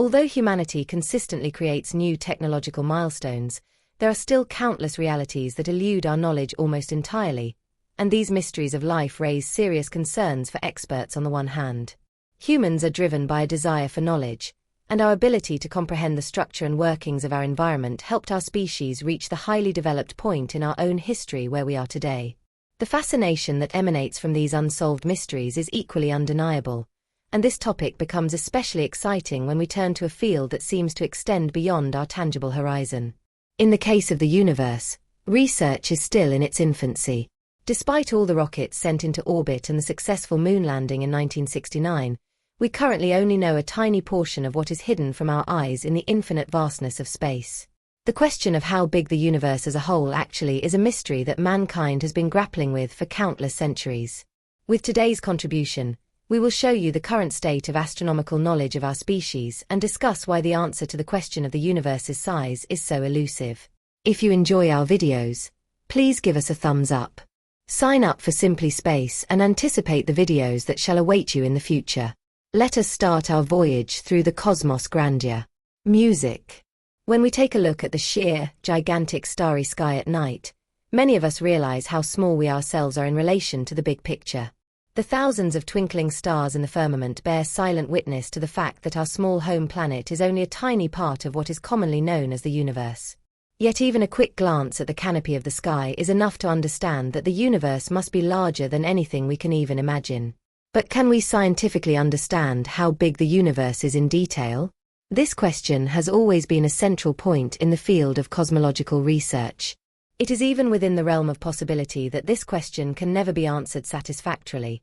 Although humanity consistently creates new technological milestones, there are still countless realities that elude our knowledge almost entirely, and these mysteries of life raise serious concerns for experts. On the one hand, humans are driven by a desire for knowledge, and our ability to comprehend the structure and workings of our environment helped our species reach the highly developed point in our own history where we are today. The fascination that emanates from these unsolved mysteries is equally undeniable, and this topic becomes especially exciting when we turn to a field that seems to extend beyond our tangible horizon. In the case of the universe, research is still in its infancy. Despite all the rockets sent into orbit and the successful moon landing in 1969, we currently only know a tiny portion of what is hidden from our eyes in the infinite vastness of space. The question of how big the universe as a whole actually is a mystery that mankind has been grappling with for countless centuries. With today's contribution, we will show you the current state of astronomical knowledge of our species and discuss why the answer to the question of the universe's size is so elusive. If you enjoy our videos, please give us a thumbs up. Sign up for Simply Space and anticipate the videos that shall await you in the future. Let us start our voyage through the cosmos grandeur. Music. When we take a look at the sheer, gigantic starry sky at night, many of us realize how small we ourselves are in relation to the big picture. The thousands of twinkling stars in the firmament bear silent witness to the fact that our small home planet is only a tiny part of what is commonly known as the universe. Yet even a quick glance at the canopy of the sky is enough to understand that the universe must be larger than anything we can even imagine. But can we scientifically understand how big the universe is in detail? This question has always been a central point in the field of cosmological research. It is even within the realm of possibility that this question can never be answered satisfactorily.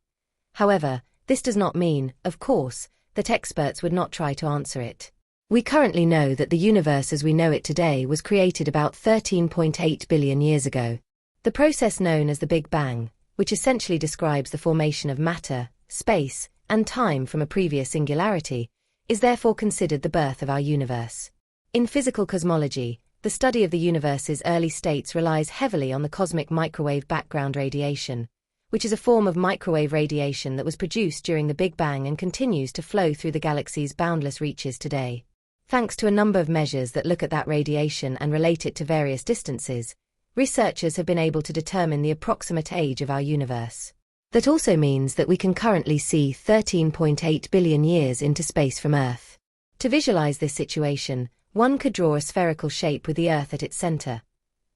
However, this does not mean, of course, that experts would not try to answer it. We currently know that the universe as we know it today was created about 13.8 billion years ago. The process known as the Big Bang, which essentially describes the formation of matter, space, and time from a previous singularity, is therefore considered the birth of our universe. In physical cosmology, the study of the universe's early states relies heavily on the cosmic microwave background radiation, which is a form of microwave radiation that was produced during the Big Bang and continues to flow through the galaxy's boundless reaches today. Thanks to a number of measures that look at that radiation and relate it to various distances, researchers have been able to determine the approximate age of our universe. That also means that we can currently see 13.8 billion years into space from Earth. To visualize this situation, one could draw a spherical shape with the Earth at its center.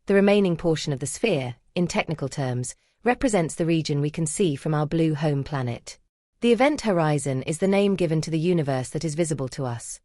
The remaining portion of the sphere, in technical terms, represents the region we can see from our blue home planet. The event horizon is the name given to the universe that is visible to us.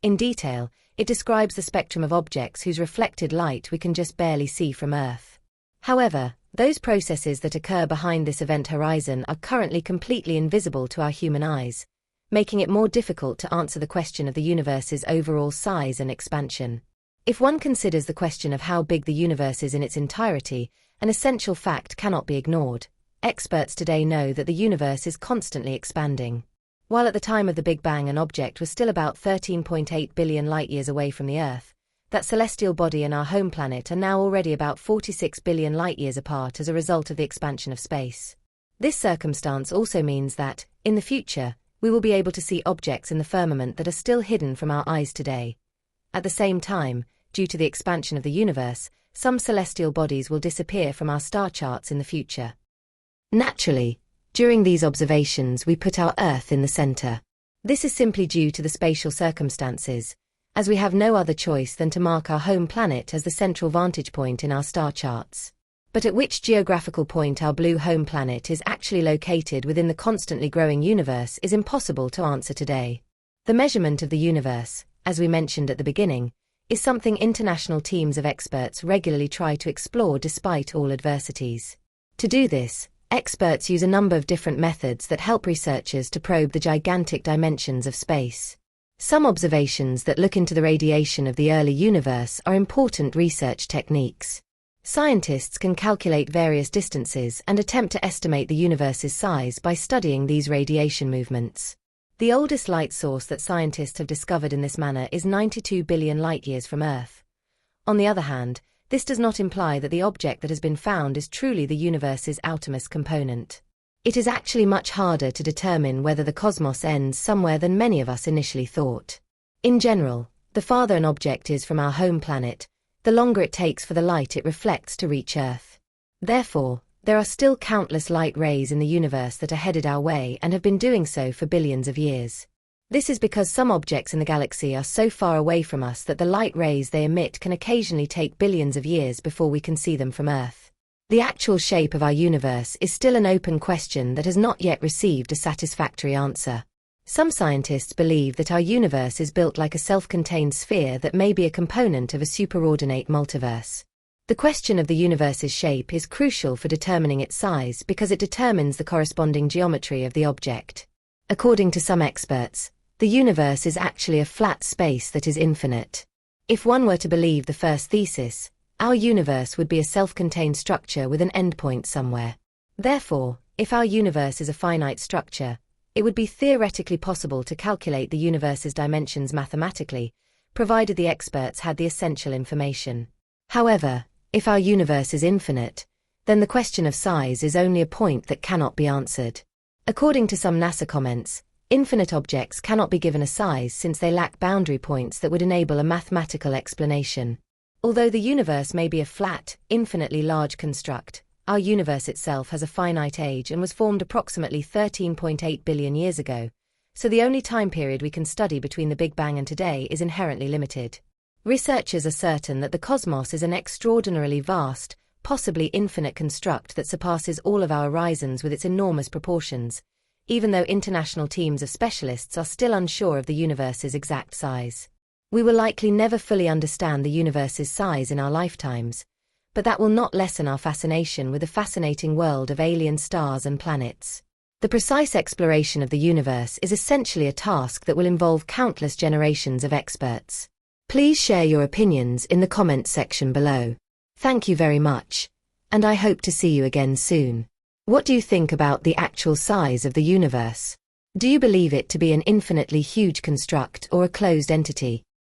In detail, it describes the spectrum of objects whose reflected light we can just barely see from Earth. However, those processes that occur behind this event horizon are currently completely invisible to our human eyes, making it more difficult to answer the question of the universe's overall size and expansion. If one considers the question of how big the universe is in its entirety, an essential fact cannot be ignored. Experts today know that the universe is constantly expanding. While at the time of the Big Bang an object was still about 13.8 billion light-years away from the Earth, that celestial body and our home planet are now already about 46 billion light-years apart as a result of the expansion of space. This circumstance also means that, in the future, we will be able to see objects in the firmament that are still hidden from our eyes today. At the same time, due to the expansion of the universe, some celestial bodies will disappear from our star charts in the future. Naturally, during these observations we put our Earth in the center. This is simply due to the spatial circumstances, as we have no other choice than to mark our home planet as the central vantage point in our star charts. But at which geographical point our blue home planet is actually located within the constantly growing universe is impossible to answer today. The measurement of the universe, as we mentioned at the beginning, is something international teams of experts regularly try to explore despite all adversities. To do this, experts use a number of different methods that help researchers to probe the gigantic dimensions of space. Some observations that look into the radiation of the early universe are important research techniques. Scientists can calculate various distances and attempt to estimate the universe's size by studying these radiation movements. The oldest light source that scientists have discovered in this manner is 92 billion light-years from Earth. On the other hand, this does not imply that the object that has been found is truly the universe's outermost component. It is actually much harder to determine whether the cosmos ends somewhere than many of us initially thought. In general, the farther an object is from our home planet, the longer it takes for the light it reflects to reach Earth. Therefore, there are still countless light rays in the universe that are headed our way and have been doing so for billions of years. This is because some objects in the galaxy are so far away from us that the light rays they emit can occasionally take billions of years before we can see them from Earth. The actual shape of our universe is still an open question that has not yet received a satisfactory answer. Some scientists believe that our universe is built like a self-contained sphere that may be a component of a superordinate multiverse. The question of the universe's shape is crucial for determining its size because it determines the corresponding geometry of the object. According to some experts, the universe is actually a flat space that is infinite. If one were to believe the first thesis, our universe would be a self-contained structure with an endpoint somewhere. Therefore, if our universe is a finite structure, it would be theoretically possible to calculate the universe's dimensions mathematically, provided the experts had the essential information. However, if our universe is infinite, then the question of size is only a point that cannot be answered. According to some NASA comments, infinite objects cannot be given a size since they lack boundary points that would enable a mathematical explanation. Although the universe may be a flat, infinitely large construct, our universe itself has a finite age and was formed approximately 13.8 billion years ago, so the only time period we can study between the Big Bang and today is inherently limited. Researchers are certain that the cosmos is an extraordinarily vast, possibly infinite construct that surpasses all of our horizons with its enormous proportions, even though international teams of specialists are still unsure of the universe's exact size. We will likely never fully understand the universe's size in our lifetimes, but that will not lessen our fascination with the fascinating world of alien stars and planets. The precise exploration of the universe is essentially a task that will involve countless generations of experts. Please share your opinions in the comments section below. Thank you very much, and I hope to see you again soon. What do you think about the actual size of the universe? Do you believe it to be an infinitely huge construct or a closed entity?